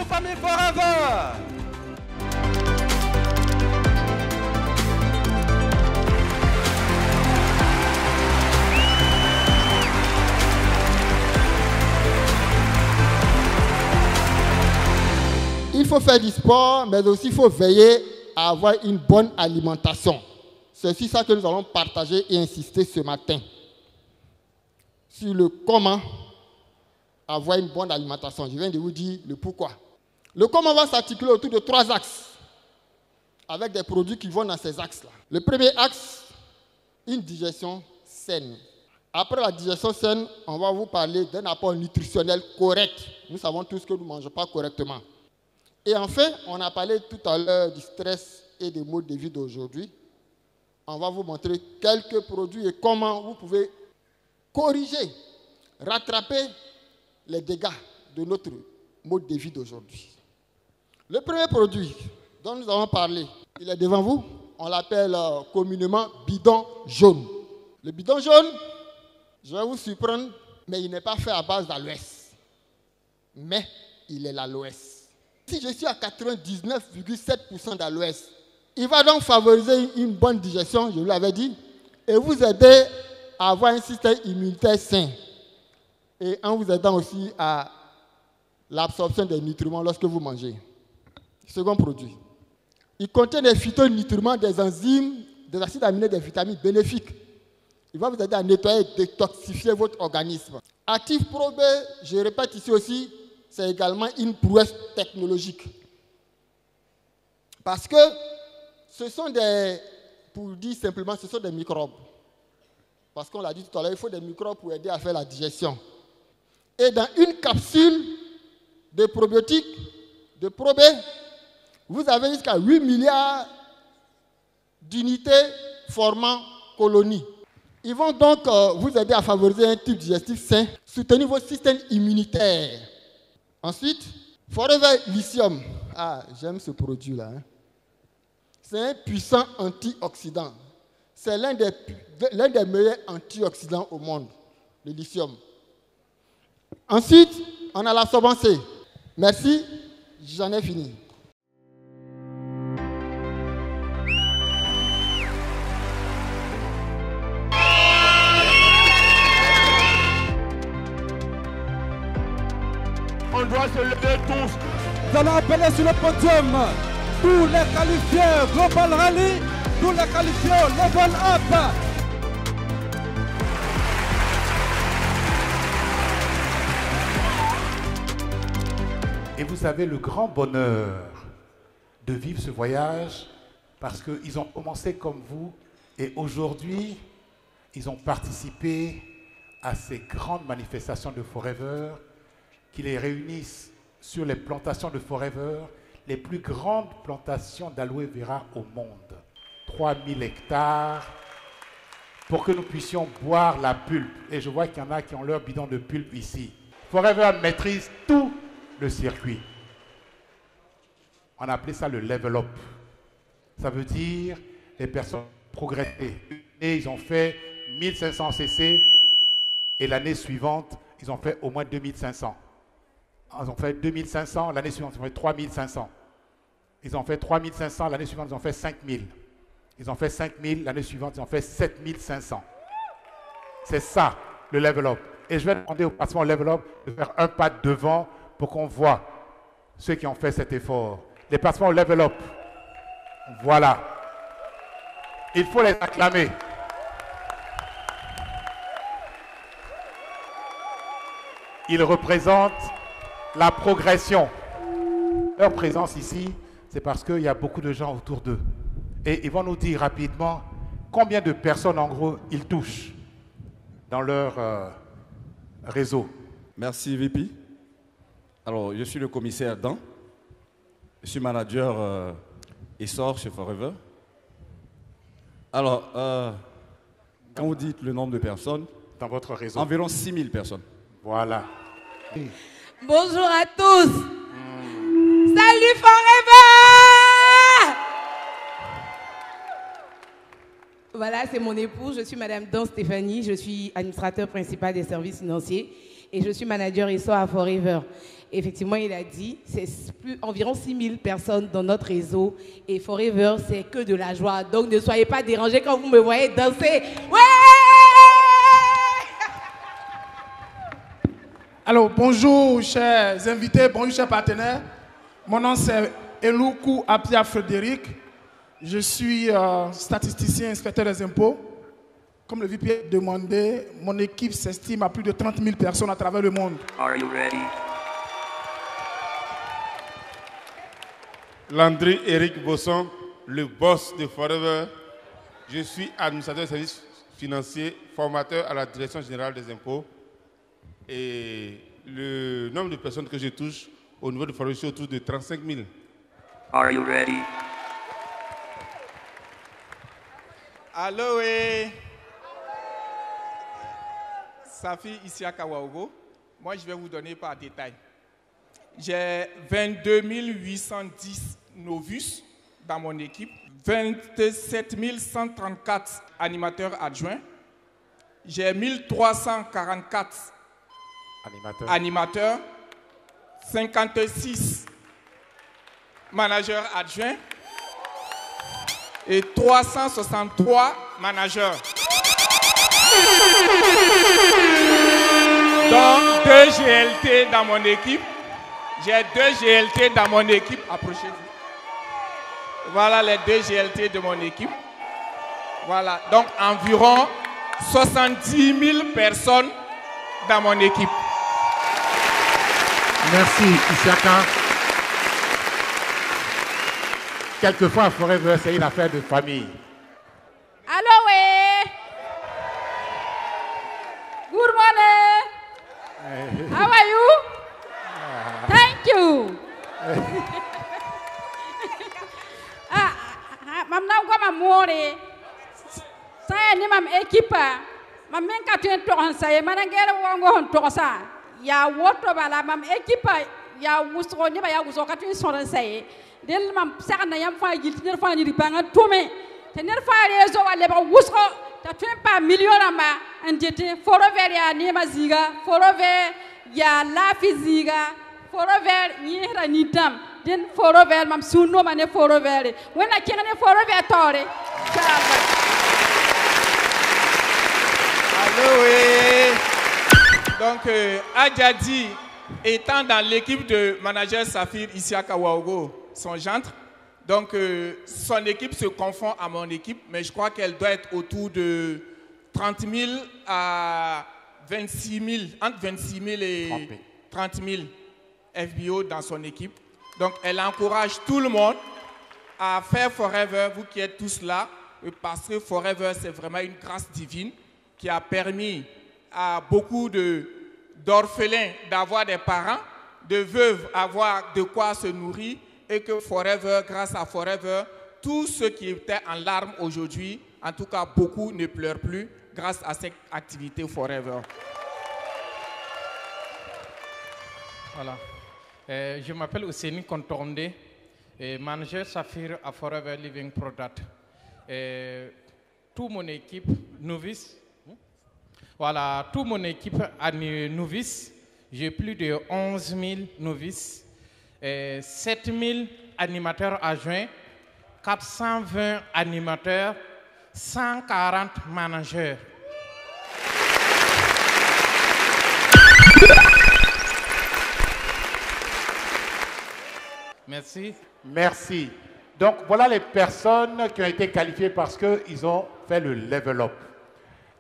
famille Forever. Il faut faire du sport, mais aussi il faut veiller à avoir une bonne alimentation. C'est sur ça que nous allons partager et insister ce matin. Sur le comment avoir une bonne alimentation. Je viens de vous dire le pourquoi. Le comment va s'articuler autour de 3 axes, avec des produits qui vont dans ces axes-là. Le premier axe, une digestion saine. Après la digestion saine, on va vous parler d'un apport nutritionnel correct. Nous savons tous que nous ne mangeons pas correctement. Et enfin, on a parlé tout à l'heure du stress et des modes de vie d'aujourd'hui. On va vous montrer quelques produits et comment vous pouvez corriger, rattraper les dégâts de notre mode de vie d'aujourd'hui. Le premier produit dont nous allons parler, il est devant vous. On l'appelle communément bidon jaune. Le bidon jaune, je vais vous surprendre, mais il n'est pas fait à base d'aloès. Mais il est l'aloès. Si je suis à 99,7% d'aloès, il va donc favoriser une bonne digestion, je vous l'avais dit, et vous aider à avoir un système immunitaire sain. Et en vous aidant aussi à l'absorption des nutriments lorsque vous mangez. Second produit. Il contient des phytonutriments, des enzymes, des acides aminés, des vitamines bénéfiques. Il va vous aider à nettoyer et détoxifier votre organisme. Active Pro B, je répète ici aussi, c'est également une prouesse technologique. Parce que ce sont des, pour dire simplement, ce sont des microbes. Parce qu'on l'a dit tout à l'heure, il faut des microbes pour aider à faire la digestion. Et dans une capsule de probiotiques, de Pro B, vous avez jusqu'à 8 milliards d'unités formant colonies. Ils vont donc vous aider à favoriser un type digestif sain, soutenir votre système immunitaire. Ensuite, Forever Lithium. Ah, j'aime ce produit-là. Hein. C'est un puissant antioxydant. C'est l'un des meilleurs antioxydants au monde, le lithium. Ensuite, on a l'absorbant C. Merci, j'en ai fini. On doit se lever tous. Nous allons appeler sur le podium tous les qualifiés Global Rally, tous les qualifiés Level Up. Et vous avez le grand bonheur de vivre ce voyage parce qu'ils ont commencé comme vous et aujourd'hui, ils ont participé à ces grandes manifestations de Forever qui les réunissent sur les plantations de Forever, les plus grandes plantations d'aloe vera au monde. 3000 hectares pour que nous puissions boire la pulpe. Et je vois qu'il y en a qui ont leur bidon de pulpe ici. Forever maîtrise tout le circuit. On a appelé ça le level up. Ça veut dire les personnes progressées. Et ils ont fait 1500 cc et l'année suivante, ils ont fait au moins 2500. Ils ont fait 2500, l'année suivante, ils ont fait 3500. Ils ont fait 3500, l'année suivante, ils ont fait 5000. Ils ont fait 5000, l'année suivante, ils ont fait 7500. C'est ça, le level up. Et je vais demander au patron level up de faire un pas devant pour qu'on voit ceux qui ont fait cet effort. Les patrons level up. Voilà. Il faut les acclamer. Ils représentent la progression. Leur présence ici, c'est parce qu'il y a beaucoup de gens autour d'eux. Et ils vont nous dire rapidement combien de personnes, en gros, ils touchent dans leur réseau. Merci, VP. Alors, je suis le commissaire Dan. Je suis manager essor chez Forever. Alors, quand vous dites le nombre de personnes, dans votre réseau, environ 6000 personnes. Voilà. Bonjour à tous. Salut Forever. Voilà, c'est mon époux. Je suis Madame Dan Stéphanie. Je suis administrateur principal des services financiers et je suis manager essor à Forever. Effectivement, il a dit, c'est environ 6000 personnes dans notre réseau. Et Forever, c'est que de la joie. Donc, ne soyez pas dérangés quand vous me voyez danser. Ouais! Alors, bonjour, chers invités, bonjour, chers partenaires. Mon nom, c'est Eloukou Apia Frédéric. Je suis statisticien, inspecteur des impôts. Comme le VP a demandé, mon équipe s'estime à plus de 30 000 personnes à travers le monde. Are you ready? Landry Eric Bosson, le boss de Forever. Je suis administrateur des services financiers, formateur à la Direction générale des impôts. Et le nombre de personnes que je touche au niveau de Forever, c'est autour de 35 000. Are you ready? Allô, Safi Isiaka Waogo. Moi, je vais vous donner par détail. J'ai 22 810 novices dans mon équipe, 27 134 animateurs adjoints. J'ai 1344 animateurs, 56 managers adjoints et 363 managers. Donc, 2 GLT dans mon équipe. J'ai 2 GLT dans mon équipe. Approchez-vous. Voilà les 2 GLT de mon équipe. Voilà. Donc, environ 70 000 personnes dans mon équipe. Merci, Isiaka. Quelquefois, Forever, c'est une affaire de famille. Hello, good morning. How are you? Thank you. Mam na gwa mam more. Saya ni mam ekipa. Mam men ka tuen to han saya manangere wongo hon to sa. Ya woto bala mam ekipa ya wuso ni ba ya wuso ka tuen so saya. Del mam saka na yam fa gil tiner fa ni ripanga tome. Tiner fa rezo wale ba wuso ta tuen pa million amba andete Forever ya ni maziga Forever ya la fiziga Forever ni ranitam den Forever mam suno mane Forever wena kengane Forever tore Allô, Donc, Adjadi étant dans l'équipe de manager Safir Isiaka Waogo, son gendre, donc son équipe se confond à mon équipe, mais je crois qu'elle doit être autour de 30 000 à 26 000, entre 26 000 et 30 000 FBO dans son équipe. Donc, elle encourage tout le monde à faire Forever, vous qui êtes tous là, parce que Forever, c'est vraiment une grâce divine qui a permis à beaucoup d'orphelins d'avoir des parents, de veuves avoir de quoi se nourrir, et que Forever, grâce à Forever, tous ceux qui étaient en larmes aujourd'hui, en tout cas beaucoup ne pleurent plus grâce à cette activité Forever. Voilà. Je m'appelle Ousseini Kontornde, manager Safir à Forever Living Product. Toute mon équipe novice, voilà, toute mon équipe novice, j'ai plus de 11 000 novices, 7 000 animateurs adjoints, 420 animateurs, 140 managers. Merci. Merci. Donc, voilà les personnes qui ont été qualifiées parce qu'ils ont fait le level up.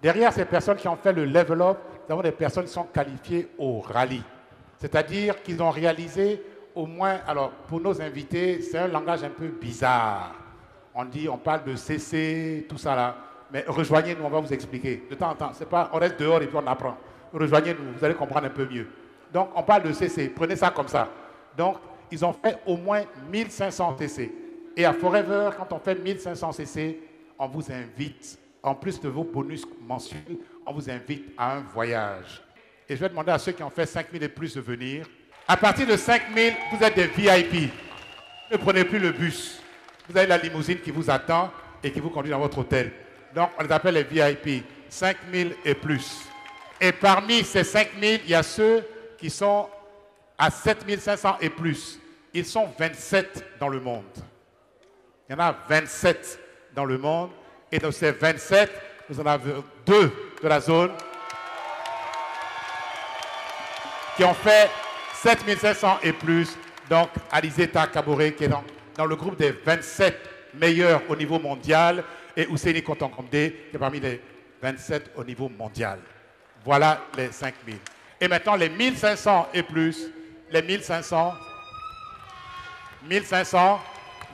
Derrière ces personnes qui ont fait le level up, nous avons des personnes qui sont qualifiées au rallye. C'est-à-dire qu'ils ont réalisé au moins, alors pour nos invités, c'est un langage un peu bizarre. On parle de CC, tout ça là. Mais rejoignez-nous, on va vous expliquer. De temps en temps, c'est pas, on reste dehors et puis on apprend. Rejoignez-nous, vous allez comprendre un peu mieux. Donc, on parle de CC, prenez ça comme ça. Donc, ils ont fait au moins 1500 CC. Et à Forever, quand on fait 1500 CC, on vous invite, en plus de vos bonus mensuels, on vous invite à un voyage. Et je vais demander à ceux qui ont fait 5000 et plus de venir. À partir de 5000, vous êtes des VIP. Ne prenez plus le bus. Vous avez la limousine qui vous attend et qui vous conduit dans votre hôtel. Donc, on les appelle les VIP. 5000 et plus. Et parmi ces 5000, il y a ceux qui sont à 7500 et plus. Ils sont 27 dans le monde. Il y en a 27 dans le monde. Et de ces 27, nous en avons 2 de la zone qui ont fait 7500 et plus. Donc, Alizeta Kabore qui est dans le groupe des 27 meilleurs au niveau mondial et Ousseini Konton-Komde qui est parmi les 27 au niveau mondial. Voilà les 5000. Et maintenant, les 1500 et plus, les 1500,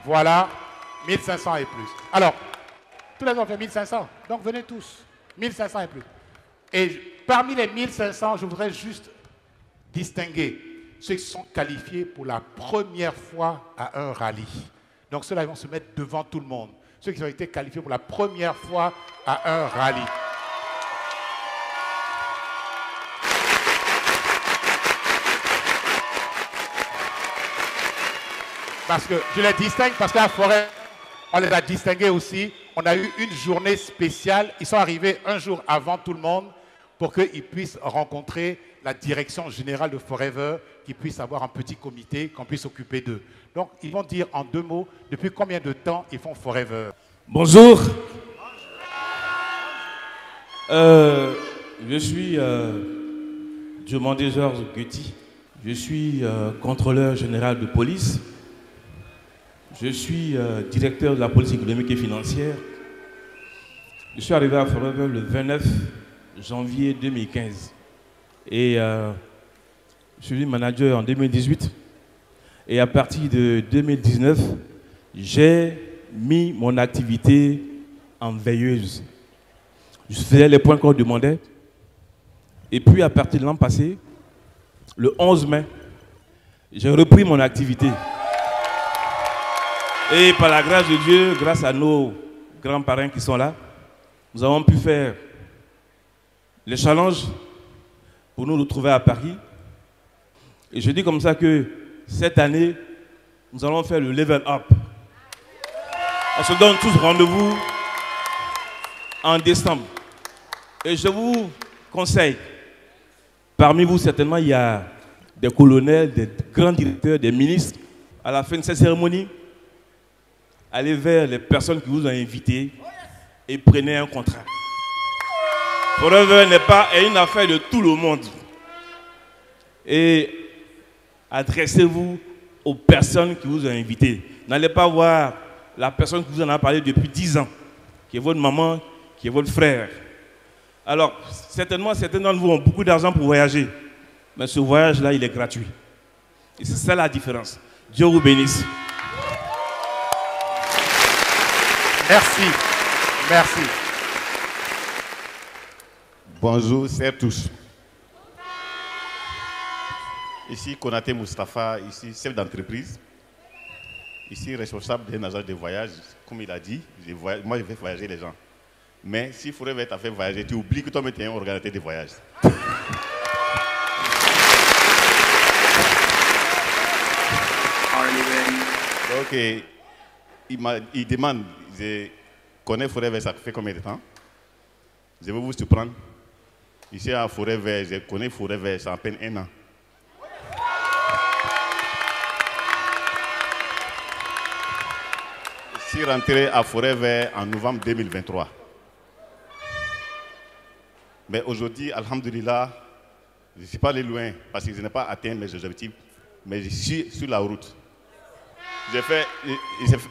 voilà, 1500 et plus. Alors, tous les gens ont fait 1500, donc venez tous, 1500 et plus. Et parmi les 1500, je voudrais juste distinguer ceux qui sont qualifiés pour la première fois à un rallye. Donc ceux-là, ils vont se mettre devant tout le monde. Ceux qui ont été qualifiés pour la première fois à un rallye. Parce que je les distingue, parce qu'à la forêt, on les a distingués aussi. On a eu une journée spéciale. Ils sont arrivés un jour avant tout le monde pour qu'ils puissent rencontrer la direction générale de Forever, qu'ils puissent avoir un petit comité, qu'on puisse s'occuper d'eux. Donc, ils vont dire en 2 mots, depuis combien de temps ils font Forever. Bonjour. Je suis Diomandé Georges Guti. Je suis contrôleur général de police. Je suis directeur de la police économique et financière. Je suis arrivé à Forever le 29 janvier 2015. Et je suis manager en 2018. Et à partir de 2019, j'ai mis mon activité en veilleuse. Je faisais les points qu'on demandait. Et puis à partir de l'an passé, le 11 mai, j'ai repris mon activité. Et par la grâce de Dieu, grâce à nos grands-parents qui sont là, nous avons pu faire les challenges pour nous retrouver à Paris. Et je dis comme ça que cette année, nous allons faire le level up. On se donne tous rendez-vous en décembre. Et je vous conseille, parmi vous certainement, il y a des colonels, des grands directeurs, des ministres. À la fin de cette cérémonie, allez vers les personnes qui vous ont invités et prenez un contrat. Forever n'est pas une affaire de tout le monde. Et adressez-vous aux personnes qui vous ont invités. N'allez pas voir la personne qui vous en a parlé depuis 10 ans, qui est votre maman, qui est votre frère. Alors, certainement, certains d'entre vous ont beaucoup d'argent pour voyager. Mais ce voyage-là, il est gratuit. Et c'est ça la différence. Dieu vous bénisse. Merci. Merci. Bonjour, c'est tous. Ici, Konaté Moustapha, ici, chef d'entreprise. Ici, responsable d'un agence de voyage. Comme il a dit, moi, je vais voyager les gens. Mais si Forever t'a fait voyager, tu oublies que toi-même, tu es un organisateur de voyage. Donc, il demande, je connais Forever, ça fait combien de temps? Je vais vous surprendre. Ici à Forever, je connais Forever, ça a à peine 1 an. Je suis rentré à Forever en novembre 2023. Mais aujourd'hui, alhamdulillah, je ne suis pas allé loin parce que je n'ai pas atteint mes objectifs, mais je suis sur la route.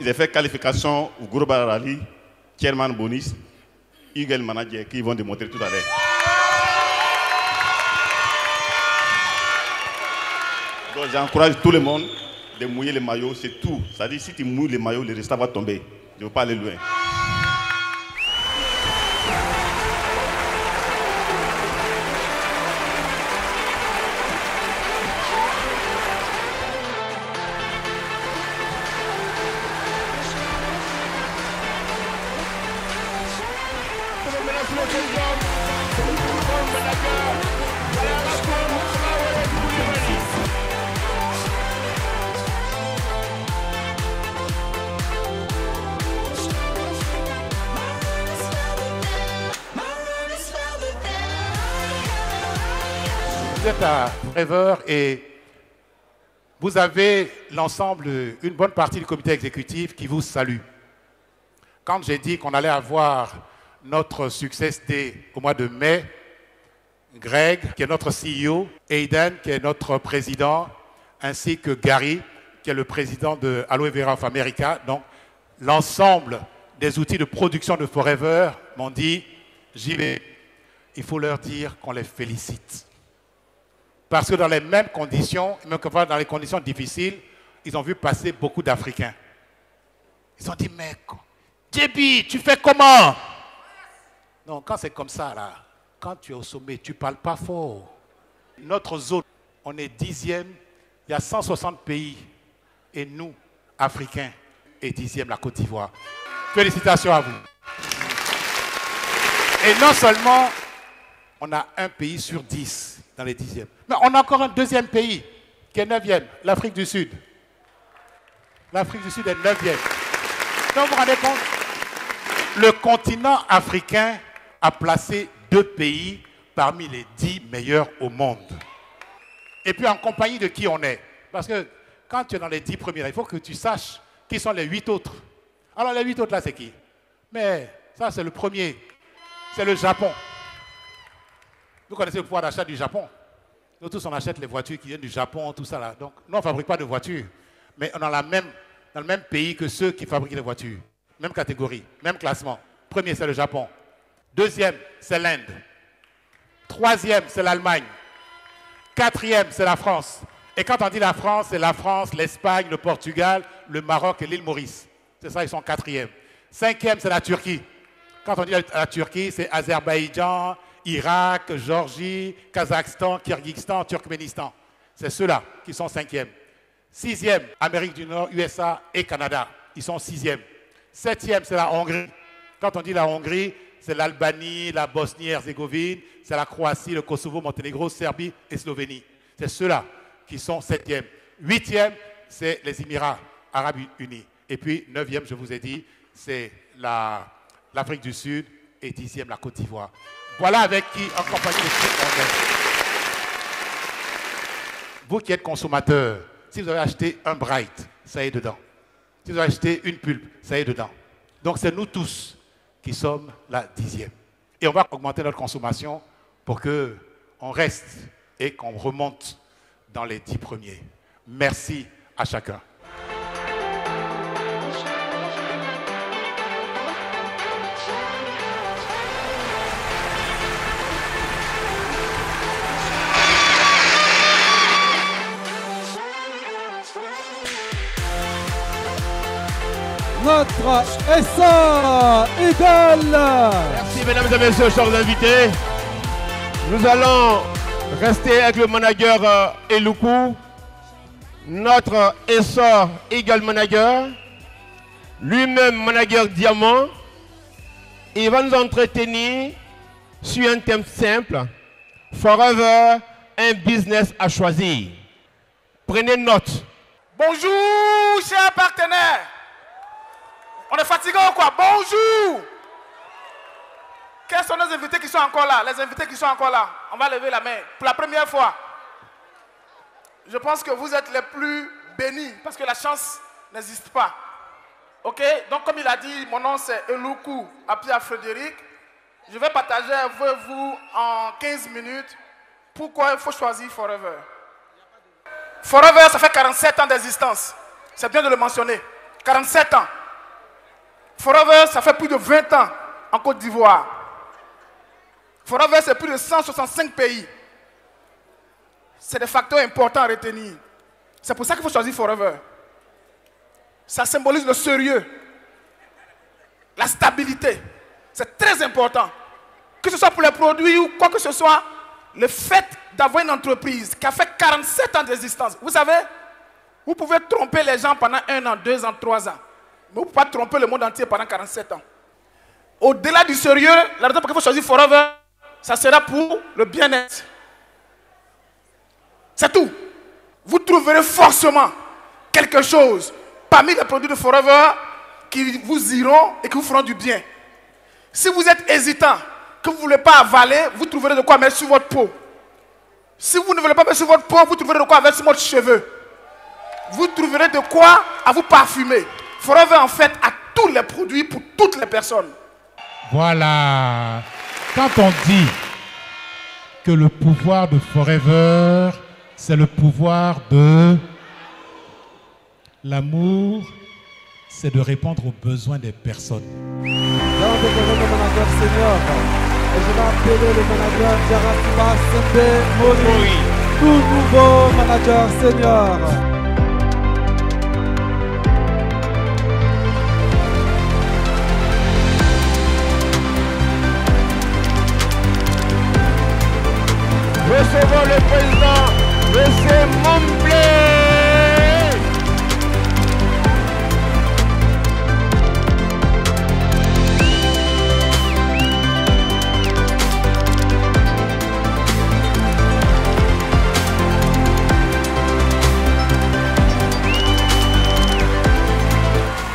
J'ai fait qualification au Global Rally, Chairman Bonus, Eagle Manager qui vont démontrer tout à l'heure. Donc j'encourage tout le monde de mouiller les maillots, c'est tout. C'est-à-dire si tu mouilles les maillots, le résultat va tomber. Je ne veux pas aller loin. Vous êtes à Forever et Vous avez l'ensemble, une bonne partie du comité exécutif qui vous salue. Quand j'ai dit qu'on allait avoir notre Success Day au mois de mai, Greg, qui est notre CEO, Aiden, qui est notre président, ainsi que Gary, qui est le président de Aloe Vera of America, donc l'ensemble des outils de production de Forever m'ont dit, j'y vais, il faut leur dire qu'on les félicite. Parce que dans les mêmes conditions, même dans les conditions difficiles, ils ont vu passer beaucoup d'Africains. Ils ont dit, mais JB, tu fais comment? Non, quand c'est comme ça, là, quand tu es au sommet, tu ne parles pas fort. Notre zone, on est 10e, il y a 160 pays. Et nous, Africains, est 10e la Côte d'Ivoire. Félicitations à vous. Et non seulement, on a un pays sur 10 dans les 10e, mais on a encore un deuxième pays qui est 9e, l'Afrique du Sud. L'Afrique du Sud est 9e. Donc vous vous rendez compte? Le continent africain a placé 2 pays parmi les 10 meilleurs au monde. Et puis en compagnie de qui on est? Parce que quand tu es dans les 10 premiers, il faut que tu saches qui sont les 8 autres. Alors les 8 autres là, c'est qui? Mais ça, c'est le premier. C'est le Japon. Vous connaissez le pouvoir d'achat du Japon. Nous tous, on achète les voitures qui viennent du Japon, tout ça là. Donc, nous, on ne fabrique pas de voitures. Mais on est dans le même pays que ceux qui fabriquent les voitures. Même catégorie, même classement. Premier, c'est le Japon. Deuxième, c'est l'Inde. Troisième, c'est l'Allemagne. Quatrième, c'est la France. Et quand on dit la France, c'est la France, l'Espagne, le Portugal, le Maroc et l'île Maurice. C'est ça, ils sont 4e. 5e, c'est la Turquie. Quand on dit la Turquie, c'est Azerbaïdjan, Irak, Géorgie, Kazakhstan, Kyrgyzstan, Turkménistan. C'est ceux-là qui sont 5e. 6e, Amérique du Nord, USA et Canada. Ils sont 6e. 7e, c'est la Hongrie. Quand on dit la Hongrie, c'est l'Albanie, la Bosnie-Herzégovine, c'est la Croatie, le Kosovo, Monténégro, Serbie et Slovénie. C'est ceux-là qui sont 7e. 8e, c'est les Émirats Arabes Unis. Et puis 9e, je vous ai dit, c'est l'Afrique du Sud et 10e, la Côte d'Ivoire. Voilà avec qui, en compagnie de qui on est. Vous qui êtes consommateur, si vous avez acheté un Bright, ça y est dedans. Si vous avez acheté une pulpe, ça y est dedans. Donc c'est nous tous qui sommes la 10e. Et on va augmenter notre consommation pour qu'on reste et qu'on remonte dans les 10 premiers. Merci à chacun. Notre SA Eagle. Merci mesdames et messieurs, chers invités. Nous allons rester avec le manager Eluku, notre SA Eagle manager, lui-même manager diamant. Il va nous entretenir sur un thème simple, Forever, un business à choisir. Prenez note. Bonjour, chers partenaires. On est fatigué ou quoi? Bonjour! Quels sont nos invités qui sont encore là? Les invités qui sont encore là, on va lever la main. Pour la première fois, je pense que vous êtes les plus bénis parce que la chance n'existe pas. Ok? Donc, comme il a dit, mon nom c'est Eluku Apia Frédéric. Je vais partager avec vous en 15 minutes pourquoi il faut choisir Forever. Forever, ça fait 47 ans d'existence. C'est bien de le mentionner. 47 ans. Forever, ça fait plus de 20 ans en Côte d'Ivoire. Forever, c'est plus de 165 pays. C'est des facteurs importants à retenir. C'est pour ça qu'il faut choisir Forever. Ça symbolise le sérieux, la stabilité. C'est très important. Que ce soit pour les produits ou quoi que ce soit, le fait d'avoir une entreprise qui a fait 47 ans d'existence. Vous savez, vous pouvez tromper les gens pendant 1 an, 2 ans, 3 ans. Mais vous ne pouvez pas tromper le monde entier pendant 47 ans. Au-delà du sérieux, la raison pour laquelle il faut choisir Forever, ça sera pour le bien-être. C'est tout. Vous trouverez forcément quelque chose parmi les produits de Forever qui vous iront et qui vous feront du bien. Si vous êtes hésitant, que vous ne voulez pas avaler, vous trouverez de quoi mettre sur votre peau. Si vous ne voulez pas mettre sur votre peau, vous trouverez de quoi mettre sur votre cheveu. vous trouverez de quoi à vous parfumer. Forever en fait a tous les produits pour toutes les personnes. Voilà. Quand on dit que le pouvoir de Forever, c'est le pouvoir de l'amour, c'est de répondre aux besoins des personnes. Je vais appeler le manager Jaratiba Sembe Mori, tout nouveau manager senior. Recevons le président, M. Momblé.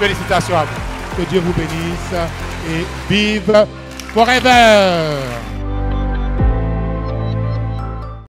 Félicitations à vous. Que Dieu vous bénisse et vive Forever.